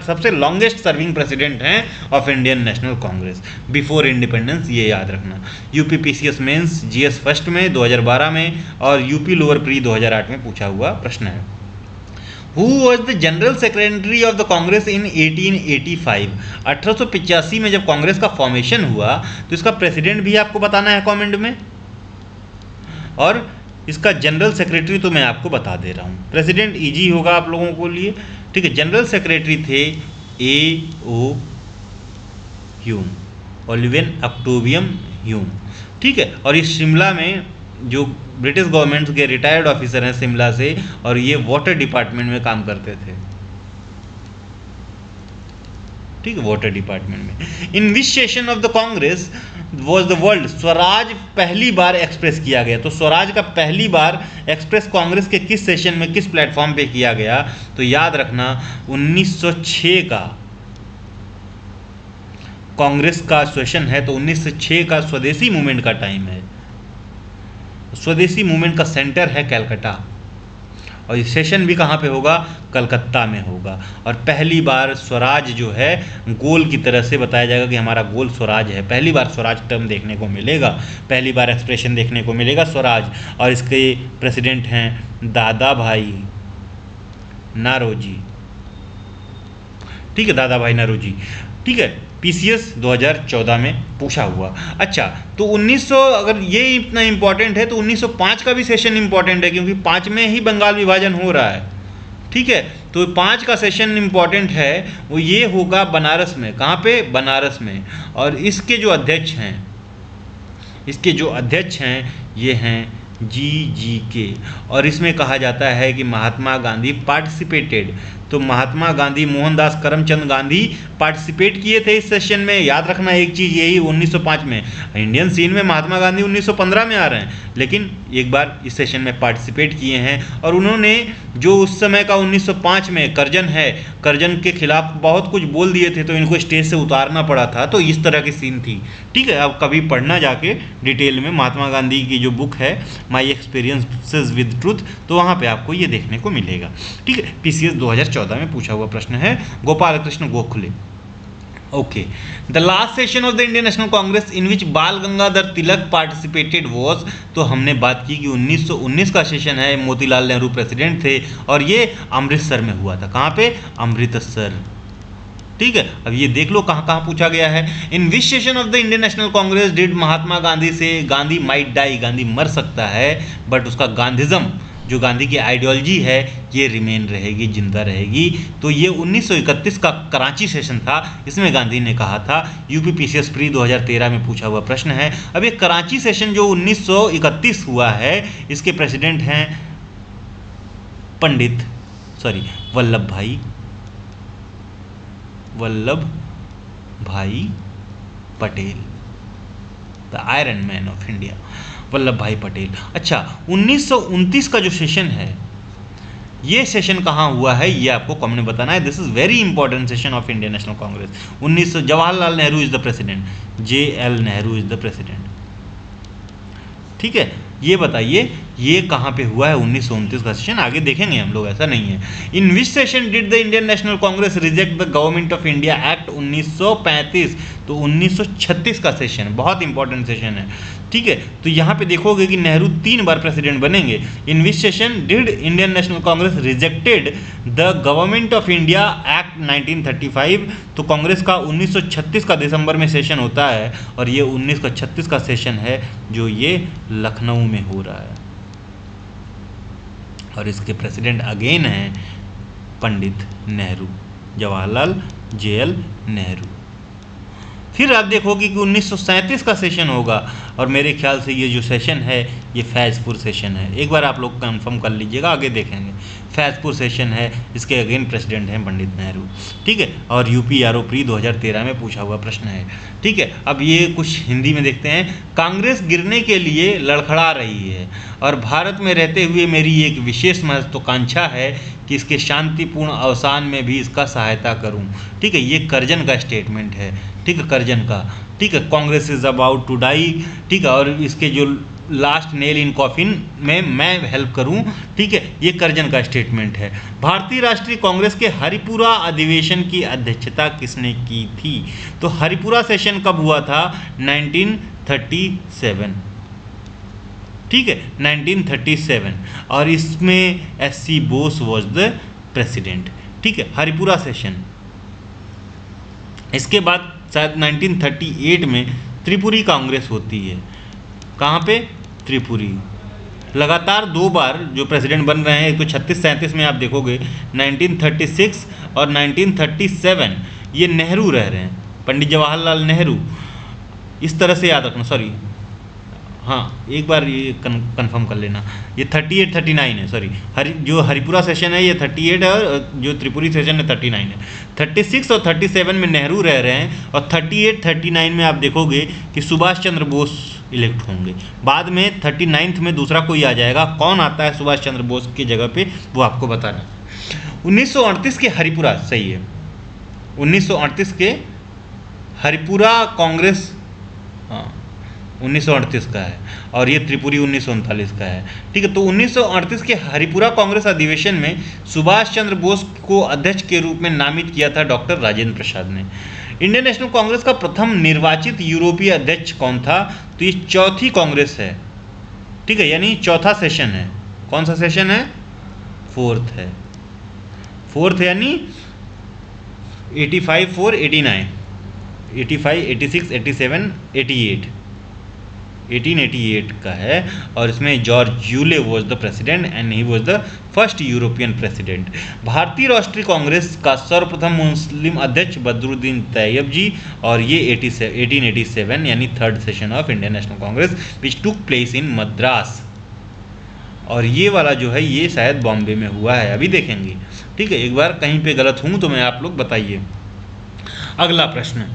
सबसे लॉन्गेस्ट सर्विंग प्रेसिडेंट हैं of Indian national Congress before independence, ये याद रखना। UP PCS mains GS first में 2012 में, और यूपी लोअर प्री 2008 में पूछा हुआ प्रश्न है। Who was the general secretary of the Congress in 1885, 1885 में जब कांग्रेस का फॉर्मेशन हुआ तो इसका प्रेसिडेंट भी आपको बताना है कॉमेंट में, और इसका जनरल सेक्रेटरी तो मैं आपको बता दे रहा हूँ। प्रेसिडेंट इजी होगा आप लोगों को लिए, ठीक है। जनरल सेक्रेटरी थे A.O. ह्यूम, ओलिवियन ऑक्टेवियम ह्यूम, ठीक है। और इस शिमला में जो ब्रिटिश गवर्नमेंट के रिटायर्ड ऑफिसर हैं शिमला से, और ये वाटर डिपार्टमेंट में काम करते थे, ठीक है, वाटर डिपार्टमेंट में। In which session of the Congress was the world swaraj पहली बार एक्सप्रेस किया गया, तो स्वराज का पहली बार एक्सप्रेस कांग्रेस के किस सेशन में, किस प्लेटफॉर्म पे किया गया, तो याद रखना 1906 का कांग्रेस का सेशन है, तो 1906 का स्वदेशी मूवमेंट का टाइम है। स्वदेशी मूवमेंट का सेंटर है कलकत्ता, और ये सेशन भी कहाँ पे होगा, कलकत्ता में होगा। और पहली बार स्वराज जो है गोल की तरह से बताया जाएगा कि हमारा गोल स्वराज है, पहली बार स्वराज टर्म देखने को मिलेगा, पहली बार एक्सप्रेशन देखने को मिलेगा स्वराज। और इसके प्रेसिडेंट हैं दादा भाई नारोजी, ठीक है, दादा भाई नारोजी, ठीक है। पीसीएस 2014 में पूछा हुआ। अच्छा, तो 1900, अगर ये इतना इंपॉर्टेंट है तो 1905 का भी सेशन इंपॉर्टेंट है, क्योंकि 5 में ही बंगाल विभाजन हो रहा है, ठीक है। तो 5 का सेशन इंपॉर्टेंट है, वो ये होगा बनारस में। कहाँ पे? बनारस में। और इसके जो अध्यक्ष हैं ये हैं GGK, और इसमें कहा जाता है कि महात्मा गांधी पार्टिसिपेटेड तो महात्मा गांधी, मोहनदास करमचंद गांधी पार्टिसिपेट किए थे इस सेशन में। याद रखना एक चीज़ यही, 1905 में। इंडियन सीन में महात्मा गांधी 1915 में आ रहे हैं, लेकिन एक बार इस सेशन में पार्टिसिपेट किए हैं। और उन्होंने जो उस समय का 1905 में करजन के खिलाफ बहुत कुछ बोल दिए थे, तो इनको स्टेज से उतारना पड़ा था। तो इस तरह की सीन थी। ठीक है, अब कभी पढ़ना जाके डिटेल में महात्मा गांधी की जो बुक है माई एक्सपीरियंसेस विद ट्रूथ, तो वहाँ पे आपको ये देखने को मिलेगा। ठीक है, PCS 2014 में पूछा हुआ प्रश्न है, Gopal Krishna Gokhale. Okay, the last session of the Indian national Congress in which Bal Gangadhar Tilak participated was, तो हमने बात की कि 1919 का सेशन है, मोतीलाल नेहरू प्रेसिडेंट थे और ये अमृतसर में हुआ था। कहाँ पे? अमृतसर। ठीक है, अब ये देख लो कहाँ कहाँ पूछा गया है। In which session of the Indian national Congress did Mahatma Gandhi से गांधी माइट डाई, गांधी मर सकता है बट उसका गांधीज्म, जो गांधी की आइडियोलॉजी है, ये रिमेन रहेगी, जिंदा रहेगी। तो ये 1931 का कराची सेशन था, इसमें गांधी ने कहा था। यूपी PCS प्री 2013 में पूछा हुआ प्रश्न है। अब ये कराची सेशन जो 1931 हुआ है, इसके प्रेसिडेंट हैं वल्लभ भाई Patel, the iron man of India, Vallabh भाई पटेल। अच्छा, 1929 का जो सेशन है, ये सेशन कहाँ हुआ है, ये आपको कॉमन में बताना है। This is very important session of Indian national Congress. 1900 Jawaharlal Nehru is the president, JL Nehru is the president. ठीक है, ये बताइए ये कहाँ पे हुआ है 1929 का सेशन, आगे देखेंगे हम लोग, ऐसा नहीं है। In which session did the Indian national Congress reject the government of India act 1935, तो 1936 का सेशन, बहुत इंपॉर्टेंट सेशन है। ठीक है, तो यहाँ पे देखोगे कि नेहरू 3 बार प्रेसिडेंट बनेंगे। In which session did Indian national Congress rejected the government of India act 1935, तो कांग्रेस का 1936 का दिसंबर में सेशन होता है और ये 1936 का सेशन है जो ये लखनऊ में हो रहा है और इसके प्रेसिडेंट अगेन हैं पंडित नेहरू, जवाहरलाल JL नेहरू। फिर आप देखोगे कि 1937 का सेशन होगा और मेरे ख्याल से ये जो सेशन है ये फैज़पुर सेशन है। एक बार आप लोग कंफर्म कर लीजिएगा, आगे देखेंगे। फैज़पुर सेशन है, इसके अगेन प्रेसिडेंट हैं पंडित नेहरू। ठीक है, और UPRO प्री 2013 में पूछा हुआ प्रश्न है। ठीक है, अब ये कुछ हिंदी में देखते हैं। कांग्रेस गिरने के लिए लड़खड़ा रही है और भारत में रहते हुए मेरी एक विशेष महत्वाकांक्षा है कि इसके शांतिपूर्ण अवसान में भी इसका सहायता करूं। ठीक है, ये करजन का स्टेटमेंट है। ठीक है, करजन का। ठीक है, Congress is about to die. ठीक है, और इसके जो लास्ट नेल इन कॉफिन में मैं हेल्प करूं। ठीक है, ये करजन का स्टेटमेंट है। भारतीय राष्ट्रीय कांग्रेस के हरिपुरा अधिवेशन की अध्यक्षता किसने की थी? तो हरिपुरा सेशन कब हुआ था? 1937। ठीक है, 1937, और इसमें SC Bose was the president. ठीक है, हरिपुरा सेशन। इसके बाद शायद 1938 में त्रिपुरी कांग्रेस होती है। कहाँ पे? त्रिपुरी। लगातार 2 बार जो प्रेसिडेंट बन रहे हैं, एक तो 36-37 में आप देखोगे, 1936 और 1937 ये नेहरू रह रहे हैं, पंडित जवाहरलाल नेहरू। इस तरह से याद रखना, सॉरी, हाँ एक बार ये कंफर्म कर लेना, ये 38-39 है, सॉरी, जो हरिपुरा सेशन है ये 38 है और जो त्रिपुरी सेशन है 39 है। 36 और 37 में नेहरू रह रहे हैं और 38-39 में आप देखोगे कि सुभाष चंद्र बोस इलेक्ट होंगे। बाद में 39 में दूसरा कोई आ जाएगा, कौन आता है सुभाष चंद्र बोस की जगह पे वो आपको बताना। 1938 के हरिपुरा, सही है, 1938 के हरिपुरा कांग्रेस, हाँ 1938 का है, और ये त्रिपुरी 1939 का है। ठीक है, तो 1938 के हरिपुरा कांग्रेस अधिवेशन में सुभाष चंद्र बोस को अध्यक्ष के रूप में नामित किया था डॉक्टर राजेंद्र प्रसाद ने। इंडियन नेशनल कांग्रेस का प्रथम निर्वाचित यूरोपीय अध्यक्ष कौन था? तो ये चौथी कांग्रेस है। ठीक है, यानी चौथा सेशन है। कौन सा सेशन है? फोर्थ है। फोर्थ यानी 85-4-89, 85, 86, 87, 88, 1888 का है, और इसमें George Yule was the president and he was the first European president. भारतीय राष्ट्रीय कांग्रेस का सर्वप्रथम मुस्लिम अध्यक्ष बदरुद्दीन तैयब जी, और ये 1887 यानी third session of Indian national Congress which took place in Madras. और ये वाला जो है ये शायद बॉम्बे में हुआ है, अभी देखेंगे। ठीक है, एक बार कहीं पे गलत हूँ तो मैं आप लोग बताइए। अगला प्रश्न,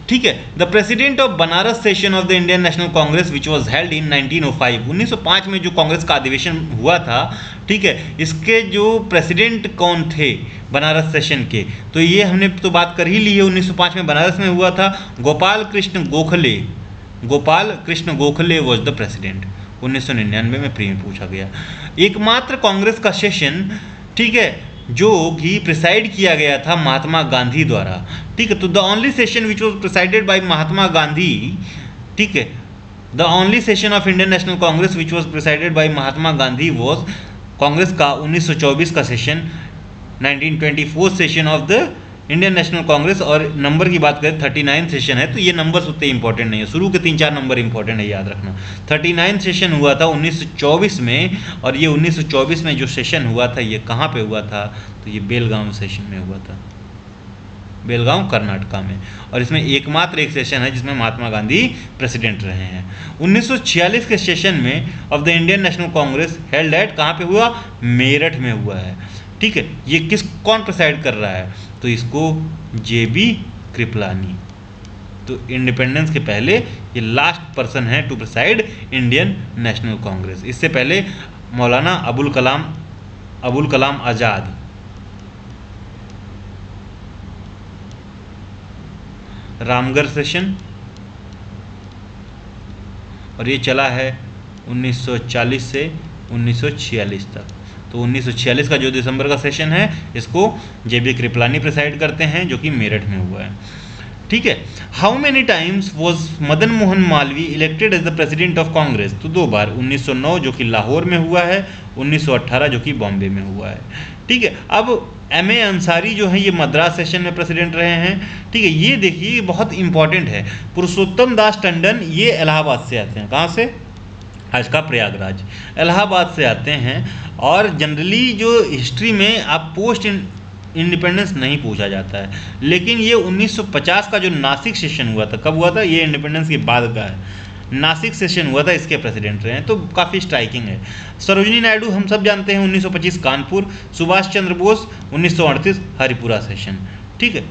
ठीक है, the president of Banaras session of the Indian national Congress which was held इन 1905, 1905 में जो कांग्रेस का अधिवेशन हुआ था, ठीक है, इसके जो प्रेसिडेंट कौन थे बनारस सेशन के, तो ये हमने तो बात कर ही ली है। 1905 में बनारस में हुआ था, Gopal Krishna Gokhale, Gopal Krishna Gokhale was the president. 1999 में प्री में पूछा गया। एकमात्र कांग्रेस का सेशन, ठीक है, जो कि प्रिसाइड किया गया था महात्मा गांधी द्वारा, ठीक है, तो the only session which was presided by Mahatma Gandhi, ठीक है, the only session of Indian national Congress which was presided by Mahatma Gandhi was Congress का 1924 का session, 1924 session of the Indian national Congress. और नंबर की बात करें 39 सेशन है, तो ये नंबर उतने इंपॉर्टेंट नहीं है, शुरू के 3-4 नंबर इंपॉर्टेंट है, याद रखना। 39 सेशन हुआ था 1924 में, और ये 1924 में जो सेशन हुआ था ये कहाँ पे हुआ था, तो ये बेलगांव सेशन में हुआ था, बेलगांव कर्नाटका में। और इसमें एकमात्र एक सेशन है जिसमें महात्मा गांधी प्रेसिडेंट रहे हैं। 1946 के सेशन में of the Indian national Congress held at कहाँ पे हुआ, मेरठ में हुआ है, ठीक है। ये कौन प्रिसाइड कर रहा है, तो इसको JB कृपलानी। तो इंडिपेंडेंस के पहले ये लास्ट पर्सन है to preside Indian national Congress. इससे पहले मौलाना अबुल कलाम आज़ाद, रामगढ़ सेशन, और ये चला है 1940 से 1946 तक। तो 1946 का जो दिसंबर का सेशन है इसको JB कृपलानी प्रिसाइड करते हैं, जो कि मेरठ में हुआ है, ठीक है। How many times was Madan Mohan Malaviya elected as the president of Congress, तो 2 बार, 1909 जो कि लाहौर में हुआ है, 1918 जो कि बॉम्बे में हुआ है, ठीक है। अब MA अंसारी जो है ये मद्रास सेशन में प्रेसिडेंट रहे हैं, ठीक है। ये देखिए बहुत इंपॉर्टेंट है। पुरुषोत्तम दास टंडन ये इलाहाबाद से आते हैं, कहाँ से, आज का प्रयागराज, इलाहाबाद से आते हैं। और जनरली जो हिस्ट्री में आप पोस्ट इंडिपेंडेंस नहीं पूछा जाता है, लेकिन ये 1950 का जो नासिक सेशन हुआ था, कब हुआ था, ये इंडिपेंडेंस के बाद का है, नासिक सेशन हुआ था, इसके प्रेसिडेंट रहे हैं, तो काफ़ी स्ट्राइकिंग है। सरोजिनी नायडू हम सब जानते हैं 1925 कानपुर, सुभाष चंद्र बोस 1938 हरिपुरा सेशन, ठीक है,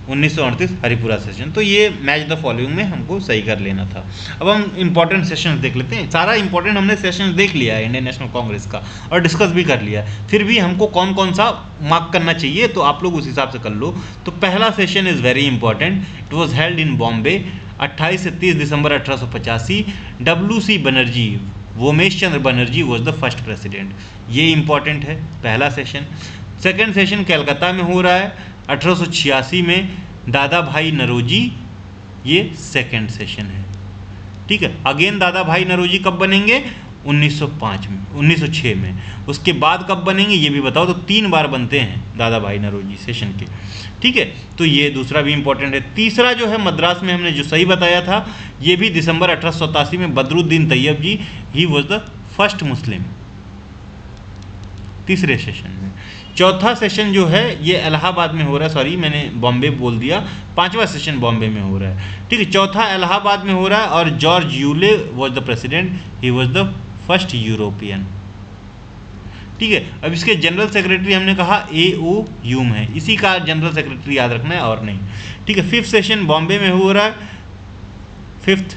1938 हरिपुरा सेशन। तो ये मैच द फॉलोइंग में हमको सही कर लेना था। अब हम इंपॉर्टेंट सेशन देख लेते हैं। सारा इंपॉर्टेंट हमने सेशन देख लिया है इंडियन नेशनल कांग्रेस का और डिस्कस भी कर लिया है, फिर भी हमको कौन कौन सा मार्क करना चाहिए तो आप लोग उस हिसाब से कर लो। तो पहला session is very important, it was held in Bombay 28 से 30 दिसंबर 1885। WC Banerjee, Womesh Chandra Banerjee was the first president, ये इंपॉर्टेंट है पहला सेशन। सेकेंड सेशन कलकत्ता में हो रहा है 1886 में, दादा भाई नरोजी, ये सेकेंड सेशन है, ठीक है। अगेन दादा भाई नरोजी कब बनेंगे, 1905 में, 1906 में। उसके बाद कब बनेंगे ये भी बताओ, तो 3 बार बनते हैं दादा भाई नरोजी सेशन के, ठीक है। तो ये दूसरा भी इंपॉर्टेंट है। तीसरा जो है मद्रास में हमने जो सही बताया था, ये भी दिसंबर 1887 में Badruddin Tyabji, he was the first Muslim, तीसरे सेशन में। चौथा सेशन जो है ये इलाहाबाद में हो रहा है, सॉरी मैंने बॉम्बे बोल दिया, 5वां सेशन बॉम्बे में हो रहा है, ठीक है। चौथा इलाहाबाद में हो रहा है और George Yule was the president, he was the first European, ठीक है। अब इसके जनरल सेक्रेटरी हमने कहा A.O. ह्यूम है, इसी का जनरल सेक्रेटरी याद रखना है और नहीं, ठीक है। 5th सेशन बॉम्बे में हो रहा है, 5th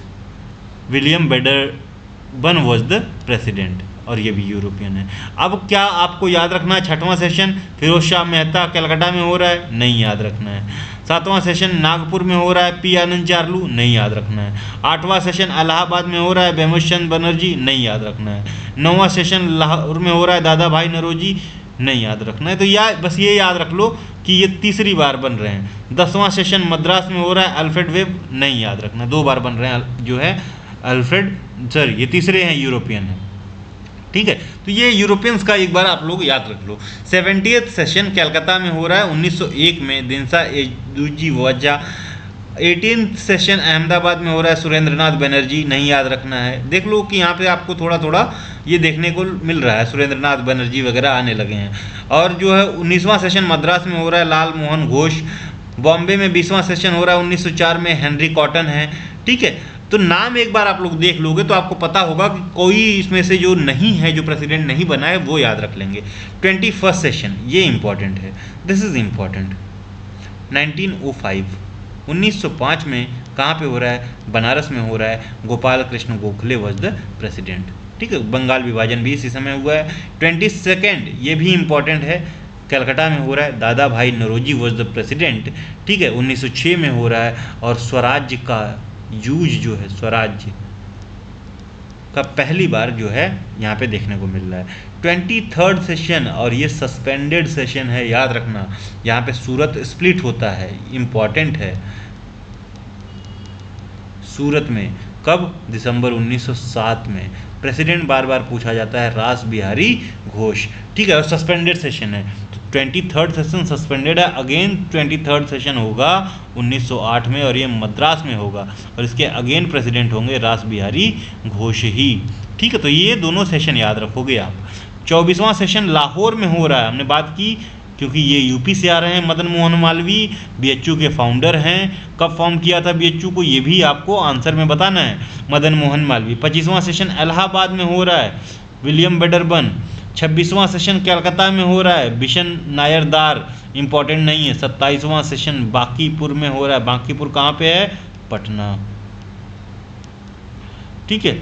William Wedderburn was the president, और ये भी यूरोपियन है। अब क्या आपको याद रखना है, 6वां सेशन फिरोज शाह मेहता कलकत्ता में हो रहा है, नहीं याद रखना है। 7वां सेशन नागपुर में हो रहा है, P. आनंद चार्लू, नहीं याद रखना है। 8वां सेशन इलाहाबाद में हो रहा है, बेमोश चंद्र बनर्जी, नहीं याद रखना है। 9वां सेशन लाहौर में हो रहा है, दादा भाई नरोजी, नहीं याद रखना है। तो बस ये याद रख लो कि ये तीसरी बार बन रहे हैं। 10वां सेशन मद्रास में हो रहा है, अल्फ्रेड वेब, नहीं याद रखना, 2 बार बन रहे हैं जो है अल्फ्रेड, सॉरी ये तीसरे हैं, यूरोपियन है, ठीक है। तो ये यूरोपियंस का एक बार आप लोग याद रख लो। 70th सेशन कलकत्ता में हो रहा है 1901 में, दिनसा एदुजी वजा। 18th सेशन अहमदाबाद में हो रहा है, सुरेंद्रनाथ बनर्जी, नहीं याद रखना है। देख लो कि यहाँ पे आपको थोड़ा थोड़ा ये देखने को मिल रहा है, सुरेंद्रनाथ बनर्जी वगैरह आने लगे हैं। और जो है 19वां सेशन मद्रास में हो रहा है, लाल मोहन घोष। बॉम्बे में 20वां सेशन हो रहा है 1904 में, हेनरी कॉटन है, ठीक है। तो नाम एक बार आप लोग देख लोगे तो आपको पता होगा कि कोई इसमें से जो नहीं है, जो प्रेसिडेंट नहीं बना है, वो याद रख लेंगे। 21st सेशन, ये इंपॉर्टेंट है, दिस इज इंपॉर्टेंट। 1905 में कहाँ पे हो रहा है? बनारस में हो रहा है। Gopal Krishna Gokhale was the president, ठीक है। बंगाल विभाजन भी इसी समय हुआ है। 22nd, ये भी इंपॉर्टेंट है, कलकत्ता में हो रहा है। दादा भाई नौरोजी वॉज द प्रेसिडेंट, ठीक है। 1906 में हो रहा है। और स्वराज्य का यूज जो है, स्वराज्य का पहली बार जो है यहाँ पे देखने को मिल रहा है। 23rd सेशन, और ये सस्पेंडेड सेशन है, याद रखना। यहाँ पे सूरत स्प्लिट होता है, इम्पॉर्टेंट है। सूरत में कब? दिसंबर 1907 में। प्रेसिडेंट बार बार पूछा जाता है, रास बिहारी घोष, ठीक है। और सस्पेंडेड सेशन है, तो 23rd सेशन सस्पेंडेड है। अगेन 23rd सेशन होगा 1908 में, और ये मद्रास में होगा, और इसके अगेन प्रेसिडेंट होंगे रास बिहारी घोष ही, ठीक है। तो ये दोनों सेशन याद रखोगे आप। 24वां सेशन लाहौर में हो रहा है, हमने बात की, क्योंकि ये यूपी से आ रहे हैं मदन मोहन मालवीय, बीएचयू के फाउंडर हैं। कब फॉर्म किया था बीएचयू को, ये भी आपको आंसर में बताना है, मदन मोहन मालवीय। 25वां सेशन इलाहाबाद में हो रहा है, विलियम बेडरबन। 26वां सेशन कलकत्ता में हो रहा है, बिशन नायर दार, इंपॉर्टेंट नहीं है। 27वां सेशन बांकीपुर में हो रहा है। बांकीपुर कहाँ पे है? पटना, ठीक है।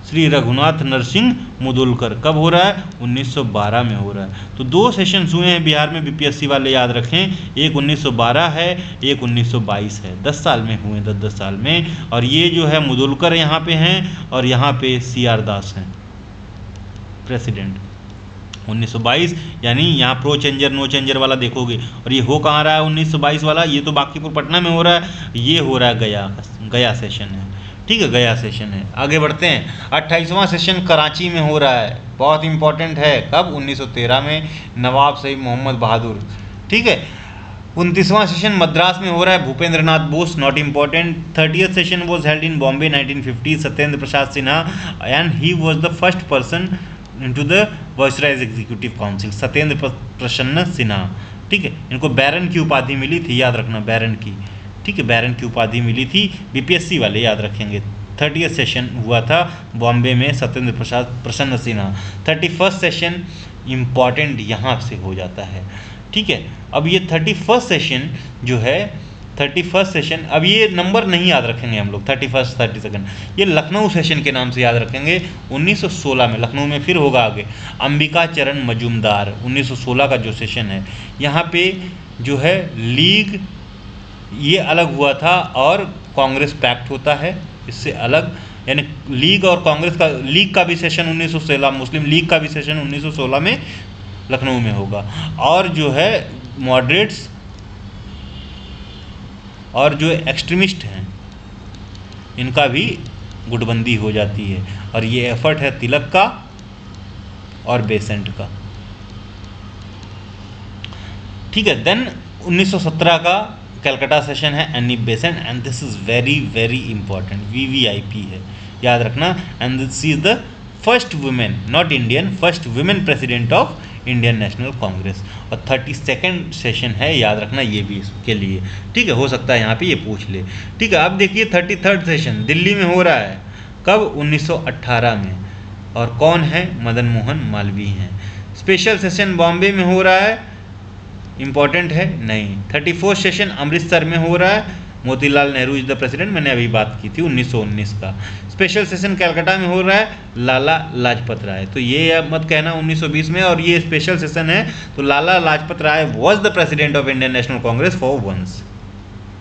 श्री रघुनाथ नरसिंह मुदुलकर, कब हो रहा है? 1912 में हो रहा है। तो 2 सेशन हुए हैं बिहार में, बीपीएससी वाले याद रखें। एक 1912 है, एक 1922 है। 10 साल में हुए, 10 साल में। और ये जो है मुदुलकर यहाँ पे हैं, और यहाँ पे CR दास हैं प्रेसिडेंट। 1922, यानी यहाँ प्रो चेंजर नो चेंजर वाला देखोगे। और ये हो कहाँ रहा है 1922 वाला? ये तो बांकीपुर पटना में हो रहा है, ये हो रहा है गया सेशन है, ठीक है। गया सेशन है। आगे बढ़ते हैं। 28वां सेशन कराची में हो रहा है, बहुत इंपॉर्टेंट है। कब? 1913 में, नवाब सईद मोहम्मद बहादुर, ठीक है। 29वां सेशन मद्रास में हो रहा है, Bhupendra Nath Bose, not important. 30th session was held in Bombay 1950, Satyendra Prasad Sinha, and he was the first person into the viceroy's executive council, Satyendra Prasanna Sinha, ठीक है। इनको बैरन की उपाधि मिली थी, याद रखना, बैरन की, ठीक है। बैरन की उपाधि मिली थी, बीपीएससी वाले याद रखेंगे। 30th सेशन हुआ था बॉम्बे में, सत्येंद्र प्रसाद प्रसन्न सिन्हा। 31st सेशन इम्पॉर्टेंट यहाँ से हो जाता है, ठीक है। अब ये 31st सेशन जो है, 31st सेशन, अब ये नंबर नहीं याद रखेंगे हम लोग, 31st 32nd, ये लखनऊ सेशन के नाम से याद रखेंगे। 1916 में लखनऊ में फिर होगा आगे। अंबिका चरण मजूमदार, 1916 का जो सेशन है, यहाँ पे जो है लीग ये अलग हुआ था, और कांग्रेस पैक्ट होता है इससे अलग, यानी लीग और कांग्रेस का, लीग का भी सेशन 1916, मुस्लिम लीग का भी सेशन 1916 में लखनऊ में होगा। और जो है मॉडरेट्स और जो एक्सट्रीमिस्ट हैं, इनका भी गुटबंदी हो जाती है। और ये एफर्ट है तिलक का और बेसेंट का, ठीक है। देन 1917 का कलकत्ता सेशन है, Annie Besant, and this is very very important, VVIP है, याद रखना। And this is the first women, not Indian, first women president of Indian national Congress. और 32nd सेशन है, याद रखना ये भी इसके लिए, ठीक है। हो सकता है यहाँ पे ये पूछ ले, ठीक है। अब देखिए 33rd सेशन दिल्ली में हो रहा है, कब? 1918 में। और कौन है? मदन मोहन मालवीय हैं। स्पेशल सेशन बॉम्बे में हो रहा है, इंपॉर्टेंट है नहीं। 34th सेशन अमृतसर में हो रहा है, Motilal Nehru is the president, मैंने अभी बात की थी 1919 का। स्पेशल सेशन कलकत्ता में हो रहा है, लाला लाजपत राय, तो ये मत कहना 1920 में, और ये स्पेशल सेशन है, तो Lala Lajpat Rai was the president of Indian national Congress for once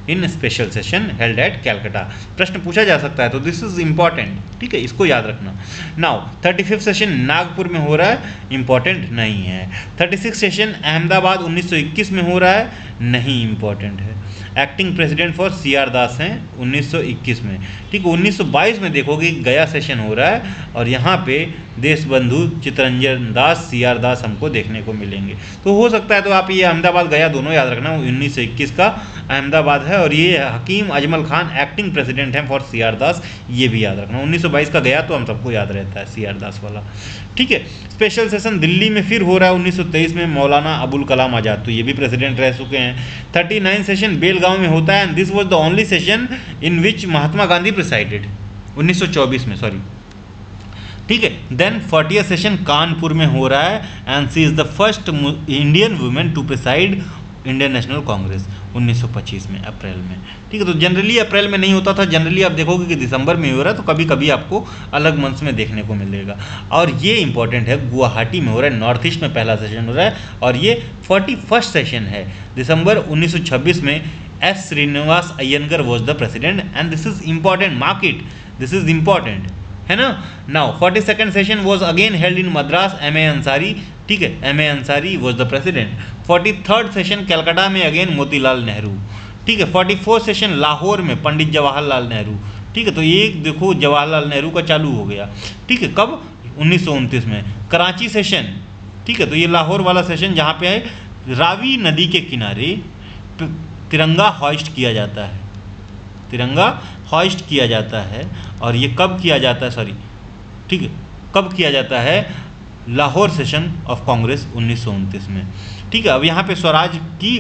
in special session held at Calcutta. प्रश्न पूछा जा सकता है, तो दिस इज इंपॉर्टेंट, ठीक है, इसको याद रखना। नाउ 35th सेशन नागपुर में हो रहा है, इंपॉर्टेंट नहीं है। 36th सेशन अहमदाबाद 1921 में हो रहा है, नहीं इंपॉर्टेंट है। एक्टिंग प्रेसिडेंट फॉर CR दास हैं 1921 में, ठीक है। 1922 में देखोगे गया सेशन हो रहा है, और यहाँ पे देशबंधु चित्तरंजन दास, CR दास हमको देखने को मिलेंगे। तो हो सकता है तो आप ये अहमदाबाद गया दोनों याद रखना, 1921 का अहमदाबाद है, और ये हकीम अजमल खान एक्टिंग प्रेसिडेंट हैं फॉर सी आर दास, ये भी याद रखना। 1922 का गया तो हम सबको याद रहता है सी आर दास वाला, ठीक है। स्पेशल सेशन दिल्ली में फिर हो रहा है 1923 में, मौलाना अबुल कलाम आज़ाद, तो ये भी प्रेसिडेंट रह चुके हैं। 39 सेशन बेलगांव में होता है, and this was the only session in which Mahatma Gandhi presided, 1924 में, सॉरी, ठीक है। देन 40th सेशन कानपुर में हो रहा है, and she is the first Indian women to preside Indian national Congress, 1925 में, अप्रैल में, ठीक है। तो जनरली अप्रैल में नहीं होता था, जनरली आप देखोगे कि दिसंबर में हो रहा है, तो कभी कभी आपको अलग मंथ्स में देखने को मिलेगा। और ये इंपॉर्टेंट है, गुवाहाटी में हो रहा है, नॉर्थ ईस्ट में पहला सेशन हो रहा है, और ये 41st सेशन है, दिसंबर 1926 में। S Srinivasa Iyengar was the president, and this is important, mark it, this is important, है ना। Now 42nd session was again held in Madras, M A Ansari, ठीक है, M A Ansari was the president. 43rd session Calcutta में again Motilal Nehru, ठीक है। 44th सेशन लाहौर में पंडित जवाहरलाल नेहरू, ठीक है। तो ये देखो जवाहरलाल नेहरू का चालू हो गया, ठीक है, कब, 1929 में। कराची सेशन, ठीक है, तो ये लाहौर वाला सेशन जहाँ पे है रावी नदी के किनारे तिरंगा हॉइस्ट किया जाता है, तिरंगा हॉइस्ट किया जाता है, और ये कब किया जाता है, सॉरी, ठीक है, कब किया जाता है, लाहौर सेशन ऑफ कांग्रेस 1929 में, ठीक है। अब यहाँ पे स्वराज की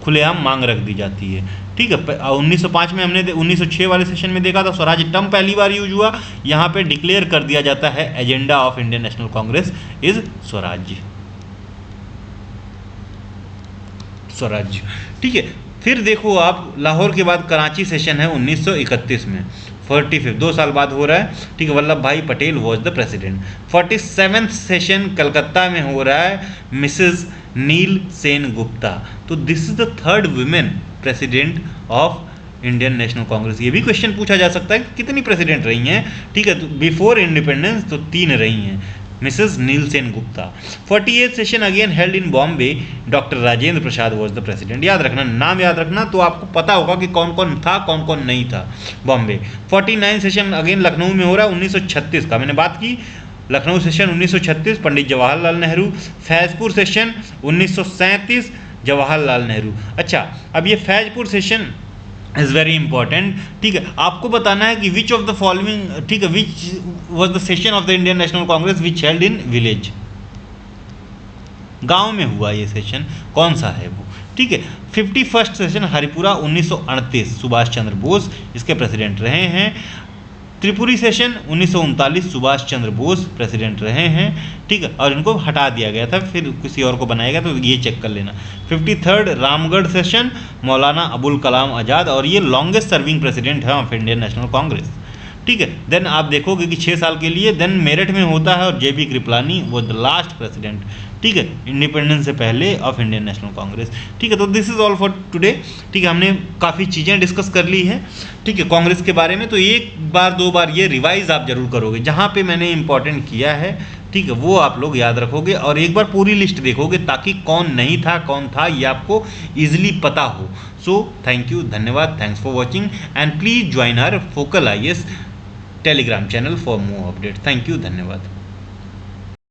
खुलेआम मांग रख दी जाती है, ठीक है। 1905 में हमने 1906 वाले सेशन में देखा था, स्वराज टर्म पहली बार यूज हुआ, यहाँ पे डिक्लेयर कर दिया जाता है agenda of Indian national Congress is Swaraj, Swaraj, ठीक है। फिर देखो आप, लाहौर के बाद कराची सेशन है 1931 में, 45 2 साल बाद हो रहा है, ठीक है। वल्लभ भाई Patel was the president. 47th session Calcutta में हो रहा है, मिसेस नील सेन गुप्ता, तो this is the 3rd women president of Indian national Congress. ये भी क्वेश्चन पूछा जा सकता है कि कितनी प्रेसिडेंट रही हैं, ठीक है। तो बिफोर इंडिपेंडेंस तो 3 रही हैं, Mrs Nellie Sengupta. 48th session again held in Bombay, doctor Rajendra Prasad was the president. याद रखना, नाम याद रखना, तो आपको पता होगा कि कौन कौन था कौन कौन नहीं था, बॉम्बे। 49 सेशन अगेन लखनऊ में हो रहा है, 1936 का मैंने बात की, लखनऊ सेशन 1936, पंडित जवाहरलाल नेहरू। फैजपुर सेशन 1937, जवाहरलाल नेहरू। अच्छा, अब ये Faizpur session is very important, ठीक है। आपको बताना है कि विच ऑफ द फॉलोइंग, ठीक है, which was the session of the Indian national Congress which held in village, गांव में हुआ ये सेशन, कौन सा है वो, ठीक है। 51st सेशन हरिपुरा 1938, सुभाष चंद्र बोस इसके प्रेसिडेंट रहे हैं। त्रिपुरी सेशन 1939, सुभाष चंद्र बोस प्रेसिडेंट रहे हैं, ठीक है, और इनको हटा दिया गया था, फिर किसी और को बनाया गया, तो ये चेक कर लेना। 53rd रामगढ़ सेशन, मौलाना अबुल कलाम आज़ाद, और ये लॉन्गेस्ट सर्विंग प्रेसिडेंट है ऑफ इंडियन नेशनल कांग्रेस, ठीक है। देन आप देखोगे कि 6 साल के लिए, देन मेरठ में होता है, और JB कृपलानी वो द लास्ट प्रेसिडेंट, ठीक है, इंडिपेंडेंस से पहले ऑफ इंडियन नेशनल कांग्रेस, ठीक है। तो this is all for today, ठीक है। हमने काफ़ी चीज़ें डिस्कस कर ली हैं, ठीक है, कांग्रेस के बारे में। तो एक बार 2 बार ये रिवाइज आप जरूर करोगे, जहाँ पे मैंने इंपॉर्टेंट किया है, ठीक है, वो आप लोग याद रखोगे, और एक बार पूरी लिस्ट देखोगे, ताकि कौन नहीं था कौन था ये आपको ईजिली पता हो। सो थैंक यू, धन्यवाद, thanks for watching, and please join our focal IAS telegram channel for more update. Thank you, धन्यवाद।